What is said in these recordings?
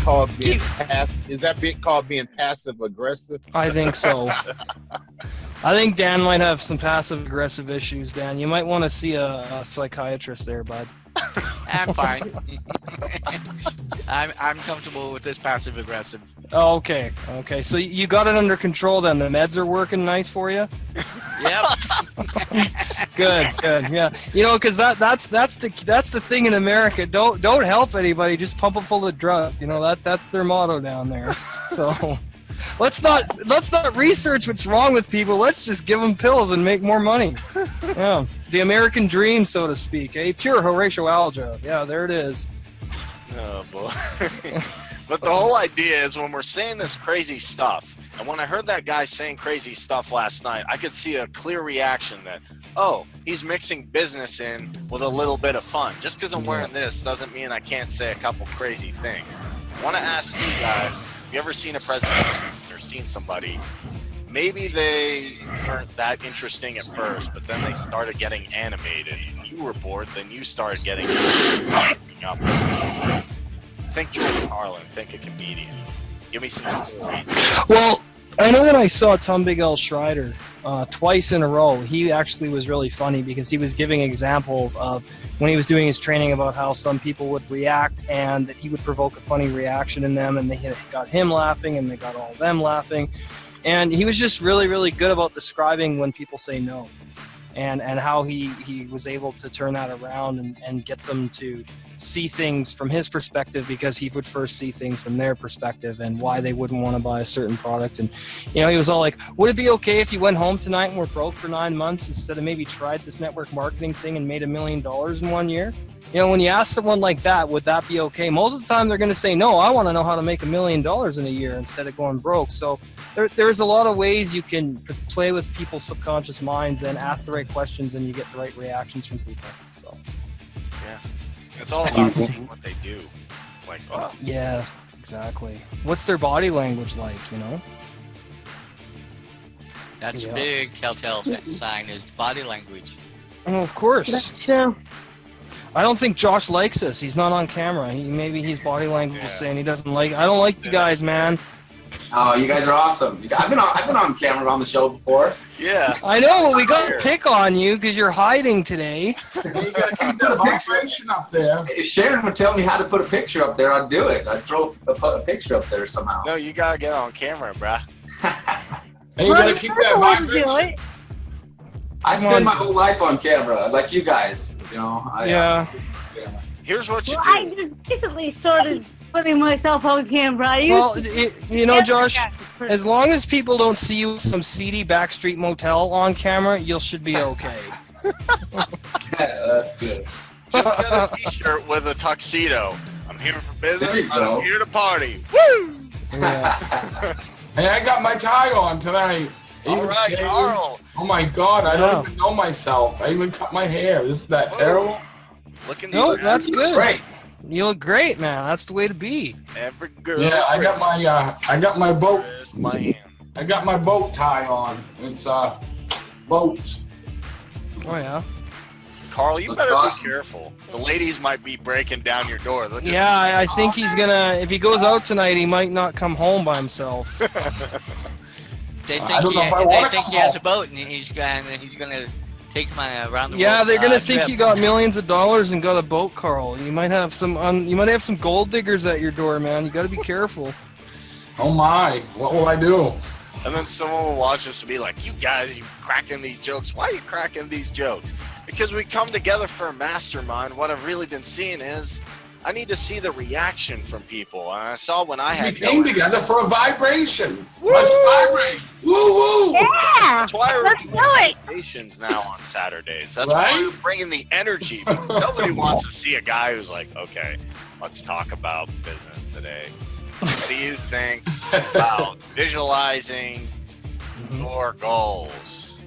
called being Is that called being passive aggressive? I think so. I think Dan might have some passive aggressive issues. Dan, you might want to see a psychiatrist there, bud. I'm fine. I'm comfortable with this passive aggressive. Oh, okay. So you got it under control then. The meds are working nice for you. Yep. Good. Yeah. You know, because that's the thing in America. Don't help anybody. Just pump them full of drugs. You know that's their motto down there. So let's not research what's wrong with people. Let's just give them pills and make more money. Yeah. The American dream, so to speak. Pure horatioalgia. Yeah, there it is. Oh boy. But the whole idea is when we're saying this crazy stuff, and when I heard that guy saying crazy stuff last night, I could see a clear reaction that, oh, he's mixing business in with a little bit of fun. Just because I'm wearing this doesn't mean I can't say a couple crazy things. I want to ask you guys, have you ever seen a presentation or seen somebody, maybe they weren't that interesting at first, but then they started getting animated. You were bored, then you started getting up. Think George Carlin, think a comedian. Give me some stories. Well, I know that I saw Tom Big L. Schreider twice in a row. He actually was really funny because he was giving examples of when he was doing his training about how some people would react and that he would provoke a funny reaction in them, and they got him laughing and they got all of them laughing. And he was just really, really good about describing when people say no, and how he was able to turn that around and get them to see things from his perspective, because he would first see things from their perspective and why they wouldn't want to buy a certain product. And, you know, he was all like, would it be okay if you went home tonight and were broke for 9 months instead of maybe tried this network marketing thing and made $1 million in 1 year? You know, when you ask someone like that, would that be okay? Most of the time they're going to say, no, I want to know how to make $1 million in a year instead of going broke. So there's a lot of ways you can play with people's subconscious minds and ask the right questions, and you get the right reactions from people. So, yeah. It's all about seeing what they do. Like, oh. Yeah, exactly. What's their body language like, you know? That's a big telltale sign is body language. Oh, of course. That's true. I don't think Josh likes us. He's not on camera. Maybe his body language is saying he doesn't like. I don't like you guys, man. Oh, you guys are awesome. I've been on camera on the show before. Yeah. I know, but we got to pick on you because you're hiding today. You got to keep the vibration up there. If Sharon would tell me how to put a picture up there, I'd do it. I'd put a picture up there somehow. No, you got to get on camera, bruh. And you got to keep that vibration. I spend my whole life on camera, like you guys. You know. Yeah. Here's what you do. I just recently started putting myself on camera. You know, Josh, as long as people don't see you in some seedy backstreet motel on camera, you should be okay. That's good. Just got a t-shirt with a tuxedo. I'm here for business. I'm here to party. Woo! Yeah. Hey, I got my tie on tonight. All right, Carl. Oh my God, I don't even know myself. I even cut my hair. Is that terrible? Looking no, that's good. Great. You look great, man. That's the way to be. Every girl. Yeah, I got my boat. My hand. I got my boat tie on. It's boats. Oh yeah. Carl, you Looks better awesome. be careful. The ladies might be breaking down your door. Yeah, I think he's gonna. If he goes out tonight, he might not come home by himself. They I think don't he, know if I they wanna think come he has home. a boat and he's gonna take him around the world. Yeah, they're gonna think trip. you got millions of dollars and got a boat, Carl. You might have some. You might have some gold diggers at your door, man. You got to be careful. Oh my, what will I do? And then someone will watch us and be like, you guys, you cracking these jokes. Why are you cracking these jokes? Because we come together for a mastermind. What I've really been seeing is I need to see the reaction from people. And I saw when I We had came together for a vibration. Let's vibrate. Woo woo. Yeah. That's why we're Let's doing do it. vacations now on Saturdays. That's Right? why we're bringing the energy. Nobody wants to see a guy who's like, okay, let's talk about business today. What do you think about visualizing your goals?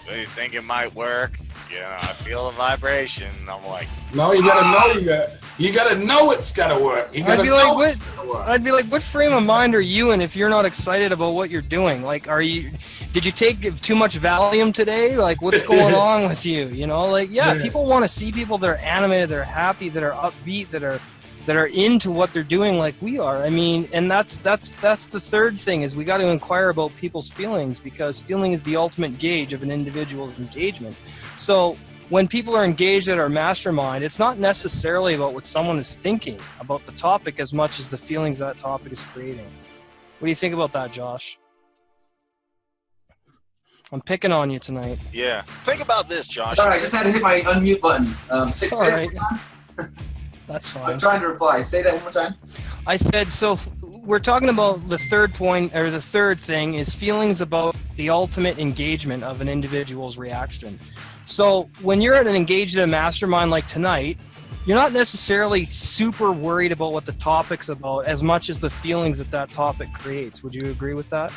Do you think it might work? Yeah, I feel the vibration. I'm like, No, you gotta know you gotta know it's gotta work. You gotta I'd be know like, it's gotta work. I'd be like, what frame of mind are you in if you're not excited about what you're doing? Like, did you take too much Valium today? Like, what's going on with you? You know, like, yeah, people want to see people that are animated, that are happy, that are upbeat, that are, that are into what they're doing like we are. I mean, and that's the third thing, is we got to inquire about people's feelings, because feeling is the ultimate gauge of an individual's engagement. So when people are engaged at our mastermind, it's not necessarily about what someone is thinking about the topic as much as the feelings that topic is creating. What do you think about that, Josh? I'm picking on you tonight. Yeah. Think about this, Josh. Sorry, I just had to hit my unmute button. Say All that right. one more time. That's fine. I'm trying to reply. Say that one more time. I said, so we're talking about the third point, or the third thing is feelings about the ultimate engagement of an individual's reaction. So when you're engaged in a mastermind like tonight, you're not necessarily super worried about what the topic's about as much as the feelings that that topic creates. Would you agree with that?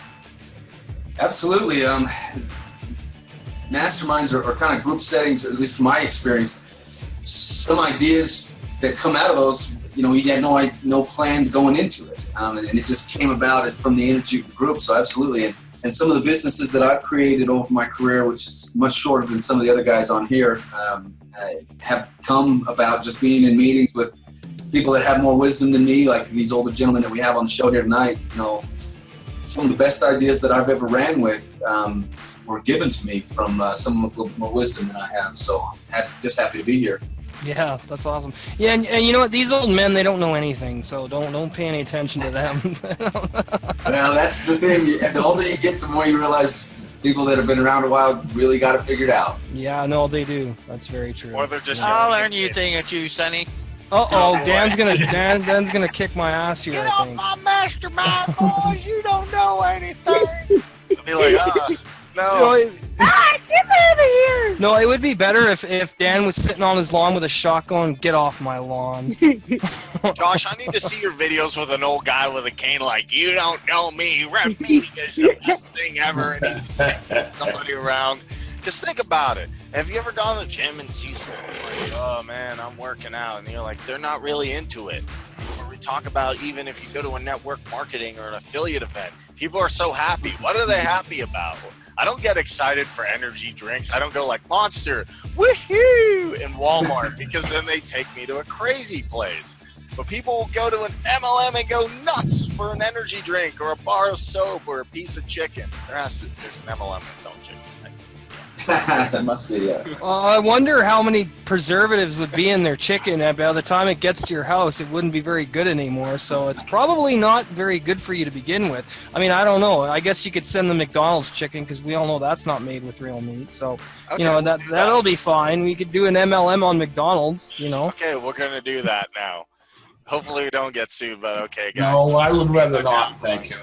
Absolutely. Masterminds are kind of group settings, at least from my experience. Some ideas that come out of those, we had no plan going into it, and it just came about as from the energy of the group. So absolutely, and some of the businesses that I've created over my career, which is much shorter than some of the other guys on here, have come about just being in meetings with people that have more wisdom than me, like these older gentlemen that we have on the show here tonight. Some of the best ideas that I've ever ran with were given to me from someone with a little bit more wisdom than I have. So just happy to be here. Yeah, that's awesome. Yeah, and you know what? These old men, they don't know anything, so don't pay any attention to them. Well, that's the thing. The older you get, the more you realize people that have been around a while really got it figured out. Yeah, no, they do. That's very true. Or they're just. I'll learn you thing at you, Sonny. Dan's gonna kick my ass here. Get I off think. my mastermind, boys! You don't know anything. I'll be like, no. Get out of here! No, it would be better if Dan was sitting on his lawn with a shotgun. Get off my lawn. Josh, I need to see your videos with an old guy with a cane like, you don't know me. Rep meeting is the best thing ever. And he's kicking somebody around. Just think about it. Have you ever gone to the gym and see someone like, oh man, I'm working out, and you're like, they're not really into it? Or we talk about, even if you go to a network marketing or an affiliate event, people are so happy. What are they happy about? I don't get excited for energy drinks. I don't go like Monster, woohoo, in Walmart, because then they take me to a crazy place. But people will go to an MLM and go nuts for an energy drink or a bar of soap or a piece of chicken. There's an MLM that sells chicken. That must be, yeah. I wonder how many preservatives would be in their chicken, and by the time it gets to your house, it wouldn't be very good anymore. So it's probably not very good for you to begin with. I mean, I don't know. I guess you could send the McDonald's chicken, because we all know that's not made with real meat. So, Okay, that'll be fine. We could do an MLM on McDonald's, Okay, we're going to do that now. Hopefully we don't get sued, but okay, guys. No, I would rather not, thank you.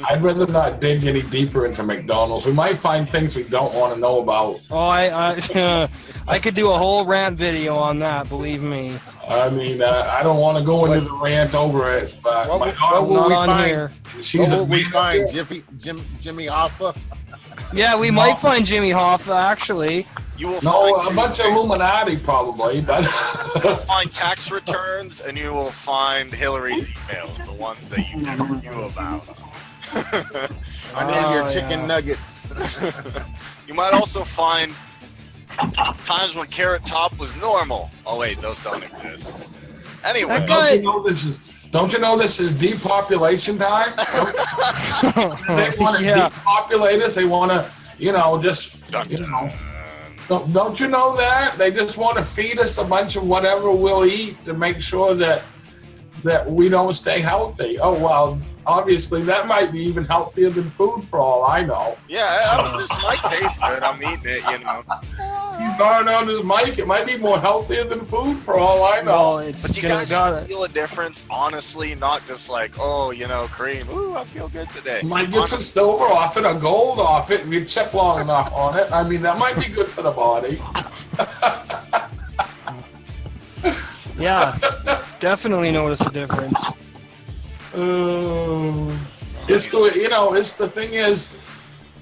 I'd rather not dig any deeper into McDonald's. We might find things we don't want to know about. Oh, I could do a whole rant video on that, believe me. I mean, I don't want to go into the rant over it, but my daughter, will we on find? here. she's What a will we manager. find? Jimmy Hoffa? Yeah, we might find Jimmy Hoffa, actually. You will No, find a bunch of Illuminati probably, but You'll find tax returns, and you will find Hillary's emails, the ones that you never knew about. I know your chicken nuggets. You might also find times when Carrot Top was normal. Oh wait, those don't exist. Anyway, That guy- don't you know this is depopulation time? They want to Yeah. depopulate us. They want to, Don't you know that? They just want to feed us a bunch of whatever we'll eat to make sure that we don't stay healthy. Oh, well, obviously that might be even healthier than food for all I know. yeah, this might taste good. I'm eating it, You darn on this mic, it might be more healthier than food for all I know. Well, it's But you gonna guys got feel a difference, honestly, not just like, oh, cream. Ooh, I feel good today. Might get some silver off it or gold off it if you chip long enough on it. I mean, that might be good for the body. Yeah, definitely notice a difference. It's the thing is,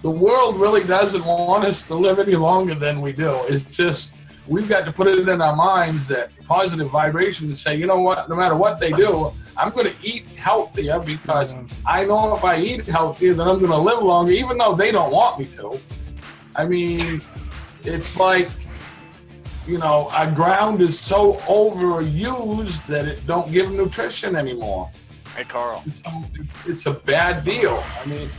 the world really doesn't want us to live any longer than we do. It's just, we've got to put it in our minds that positive vibration to say, you know what, no matter what they do, I'm going to eat healthier because I know if I eat healthier, then I'm going to live longer, even though they don't want me to. I mean, it's like, you know, our ground is so overused that it don't give nutrition anymore. Hey, Carl. So it's a bad deal. I mean,